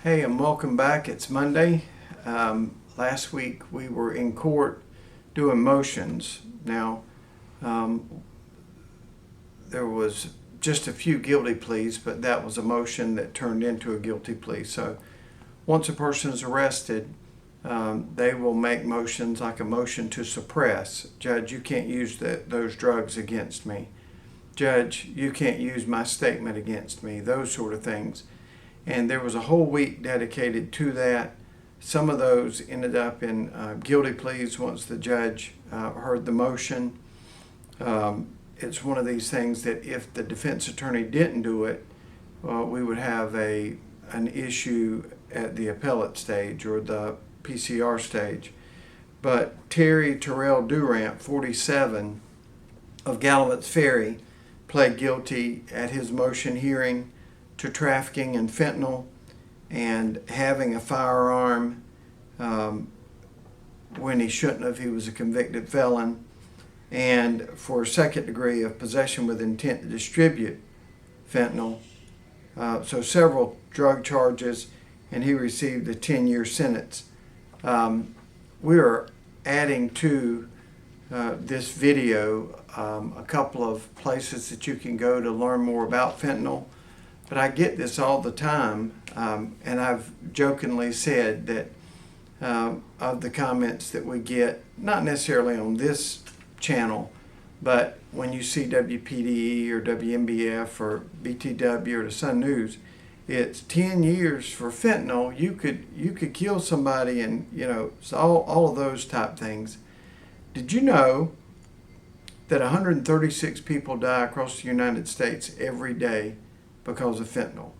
Hey, and welcome back. It's Monday. Last week we were in court doing motions. Now, there was just a few guilty pleas, but that was a motion that turned into a guilty plea. So once a person is arrested, they will make motions like a motion to suppress. Judge, you can't use those drugs against me. Judge, you can't use my statement against me. Those sort of things. And there was a whole week dedicated to that. Some of those ended up in guilty pleas once the judge heard the motion. It's one of these things that if the defense attorney didn't do it, we would have an issue at the appellate stage or the PCR stage. But Terry Terrell Durant, 47, of Galivants Ferry, pled guilty at his motion hearing to trafficking in fentanyl and having a firearm when he shouldn't have. He was a convicted felon, and for second degree of possession with intent to distribute fentanyl. So several drug charges, and he received a 10-year sentence. We are adding to this video a couple of places that you can go to learn more about fentanyl. But I get this all the time, and I've jokingly said that of the comments that we get, not necessarily on this channel, but when you see WPDE or WMBF or BTW or the Sun News, it's 10 years for fentanyl. You could kill somebody, and it's all of those type things. Did you know that 136 people die across the United States every day because of fentanyl?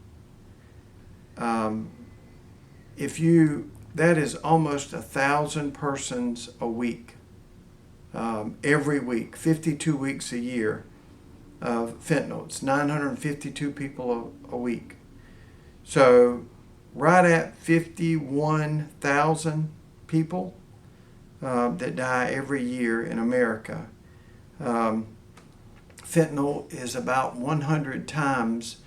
That is almost 1,000 persons a week, every week, 52 weeks a year of fentanyl. It's 952 people a week. So right at 51,000 people that die every year in America. Fentanyl is about 100 times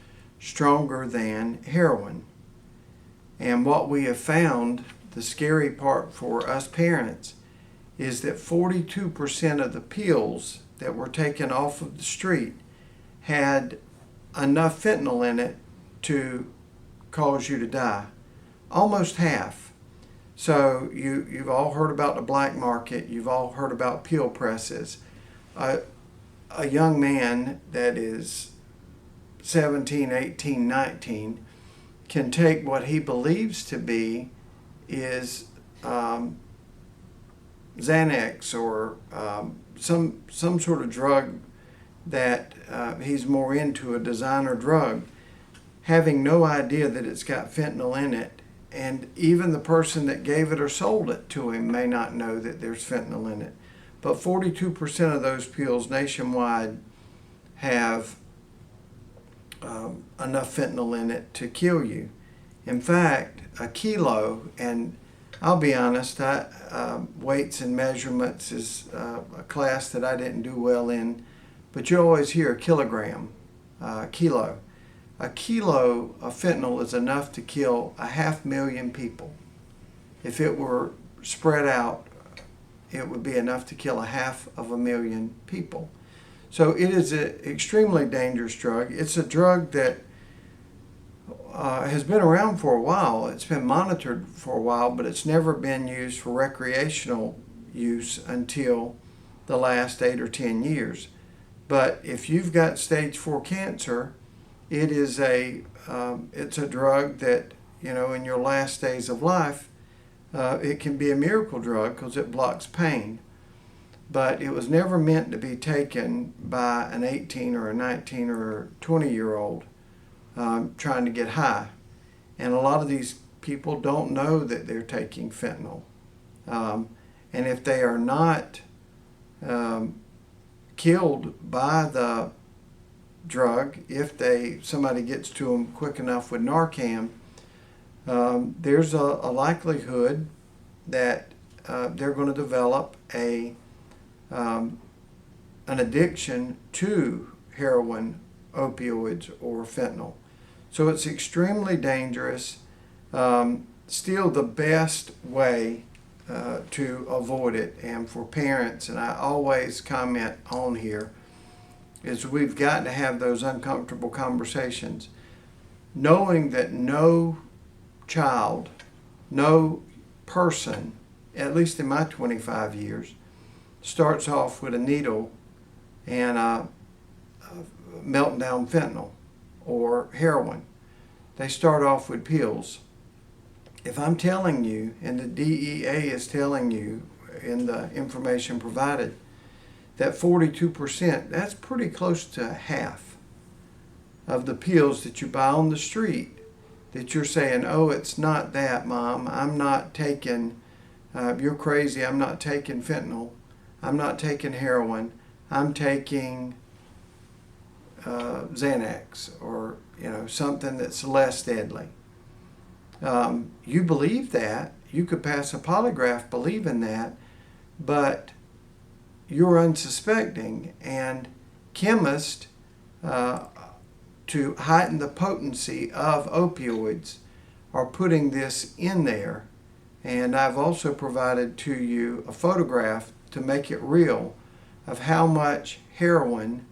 stronger than heroin. And what we have found, the scary part for us parents, is that 42% of the pills that were taken off of the street had enough fentanyl in it to cause you to die. Almost half. So you've all heard about the black market. You've all heard about pill presses. A young man that is 17, 18, 19 can take what he believes to be is Xanax or some sort of drug that he's more into, a designer drug, having no idea that it's got fentanyl in it. And even the person that gave it or sold it to him may not know that there's fentanyl in it. But 42% of those pills nationwide have enough fentanyl in it to kill you. In fact, a kilo, and I'll be honest, weights and measurements is a class that I didn't do well in, but you always hear a kilogram, kilo. A kilo of fentanyl is enough to kill 500,000 people. If it were spread out, it would be enough to kill 500,000 people. So it is an extremely dangerous drug. It's a drug that has been around for a while. It's been monitored for a while, but it's never been used for recreational use until the last 8 or 10 years. But if you've got stage 4 cancer, it's a drug that, in your last days of life, it can be a miracle drug because it blocks pain. But it was never meant to be taken by an 18 or a 19 or a 20-year-old trying to get high. And a lot of these people don't know that they're taking fentanyl. And if they are not killed by the drug, if somebody gets to them quick enough with Narcan, there's a likelihood that they're going to develop an addiction to heroin, opioids, or fentanyl. So it's extremely dangerous. Still the best way to avoid it, and for parents, and I always comment on here, is we've got to have those uncomfortable conversations, knowing that no child, no person, at least in my 25 years, starts off with a needle and melting down fentanyl or heroin. They start off with pills. If I'm telling you, and the DEA is telling you in the information provided, that 42%, that's pretty close to half of the pills that you buy on the street that you're saying, oh, it's not that, Mom. I'm not taking, you're crazy, I'm not taking fentanyl. I'm not taking heroin. I'm taking Xanax or something that's less deadly. You believe that. You could pass a polygraph believing that, but you're unsuspecting. And chemists, to heighten the potency of opioids, are putting this in there. And I've also provided to you a photograph to make it real of how much heroin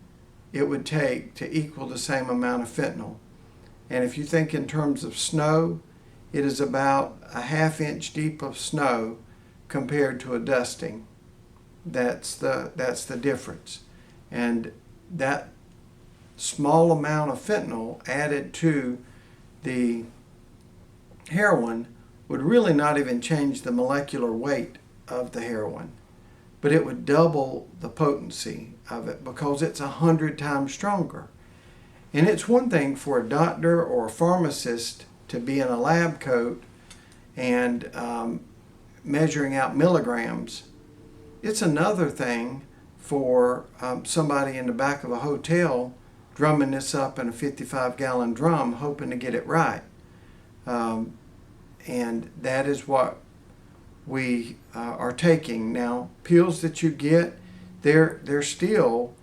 it would take to equal the same amount of fentanyl. And if you think in terms of snow, it is about a ½ inch deep of snow compared to a dusting. That's the difference. And that small amount of fentanyl added to the heroin would really not even change the molecular weight of the heroin, but it would double the potency of it because it's 100 times stronger. And it's one thing for a doctor or a pharmacist to be in a lab coat and measuring out milligrams. It's another thing for somebody in the back of a hotel drumming this up in a 55-gallon drum hoping to get it right. And that is what we are taking. Now, pills that you get, they're still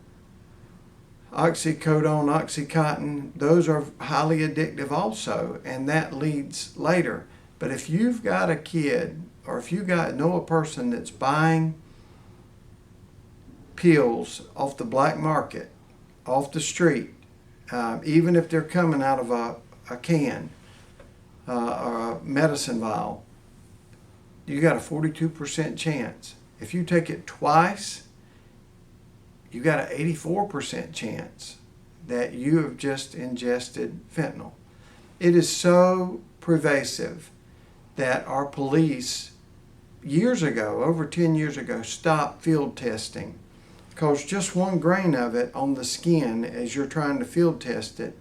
oxycodone, oxycontin. Those are highly addictive also, and that leads later. But if you've got a kid, or if you know a person that's buying pills off the black market, off the street, even if they're coming out of a can or a medicine vial, you got a 42% chance. If you take it twice, you got an 84% chance that you have just ingested fentanyl. It is so pervasive that our police years ago, over 10 years ago, stopped field testing, because just one grain of it on the skin as you're trying to field test it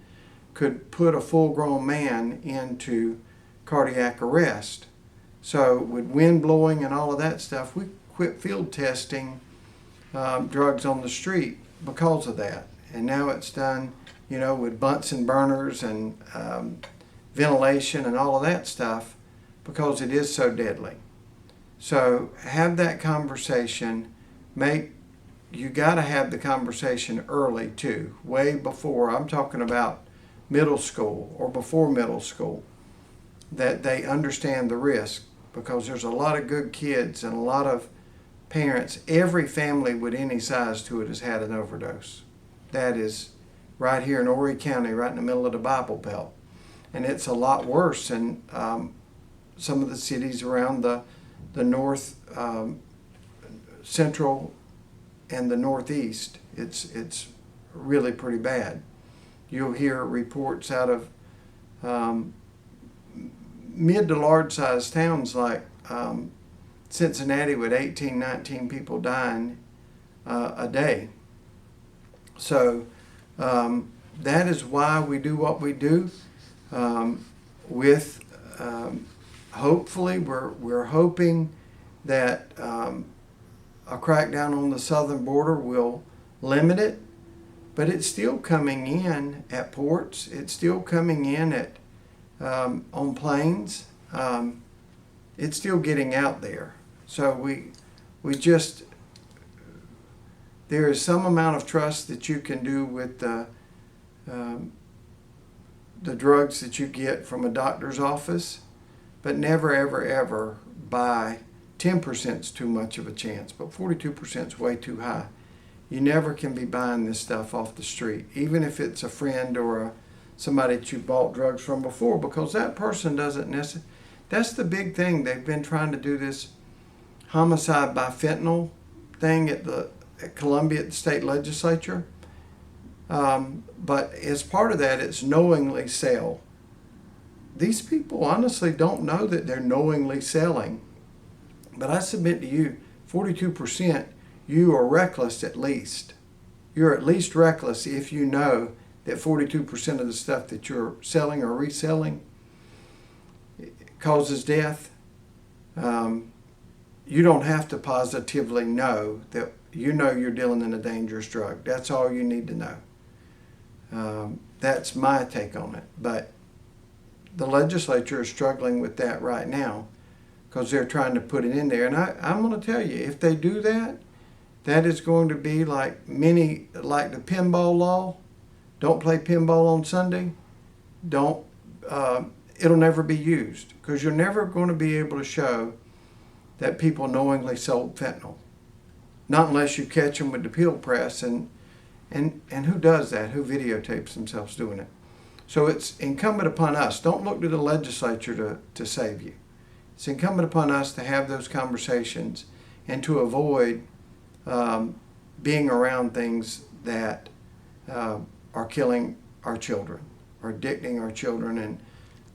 could put a full-grown man into cardiac arrest. So with wind blowing and all of that stuff, we quit field testing drugs on the street because of that. And now it's done, with Bunsen burners and ventilation and all of that stuff, because it is so deadly. So have that conversation. You got to have the conversation early too, way before. I'm talking about middle school or before middle school, that they understand the risk, because there's a lot of good kids and a lot of parents. Every family with any size to it has had an overdose. That is right here in Horry County, right in the middle of the Bible Belt. And it's a lot worse in some of the cities around the north, central, and the northeast. It's really pretty bad. You'll hear reports out of mid to large sized towns like Cincinnati with 18, 19 people dying a day. So that is why we do what we do. Hopefully, we're hoping that a crackdown on the southern border will limit it, but it's still coming in at ports. It's still coming in at on planes. It's still getting out there. So we just, there is some amount of trust that you can do with the drugs that you get from a doctor's office, but never, ever, ever buy. 10% is too much of a chance, but 42% is way too high. You never can be buying this stuff off the street, even if it's a friend or somebody that you bought drugs from before, because that person doesn't necessarily. That's the big thing. They've been trying to do this homicide by fentanyl thing at Columbia, at the state legislature. But as part of that, it's knowingly sell. These people honestly don't know that they're knowingly selling. But I submit to you, 42%, you are reckless at least. You're at least reckless if you know that 42% of the stuff that you're selling or reselling causes death. You don't have to positively know that you know you're dealing in a dangerous drug. That's all you need to know. That's my take on it. But the legislature is struggling with that right now because they're trying to put it in there. And I'm going to tell you, if they do that, that is going to be like the pinball law. Don't play pinball on Sunday. It'll never be used because you're never going to be able to show that people knowingly sold fentanyl. Not unless you catch them with the peel press, and who does that? Who videotapes themselves doing it? So it's incumbent upon us. Don't look to the legislature to save you. It's incumbent upon us to have those conversations and to avoid being around things that are killing our children, or addicting our children, and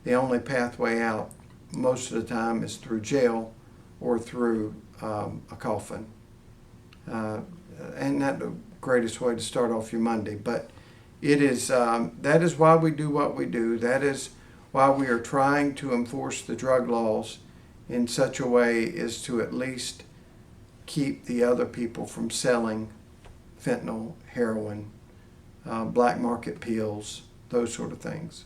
the only pathway out most of the time is through jail or through a coffin. And not the greatest way to start off your Monday, but it is that is why we do what we do. That is why we are trying to enforce the drug laws in such a way as to at least keep the other people from selling fentanyl, heroin, black market pills, those sort of things.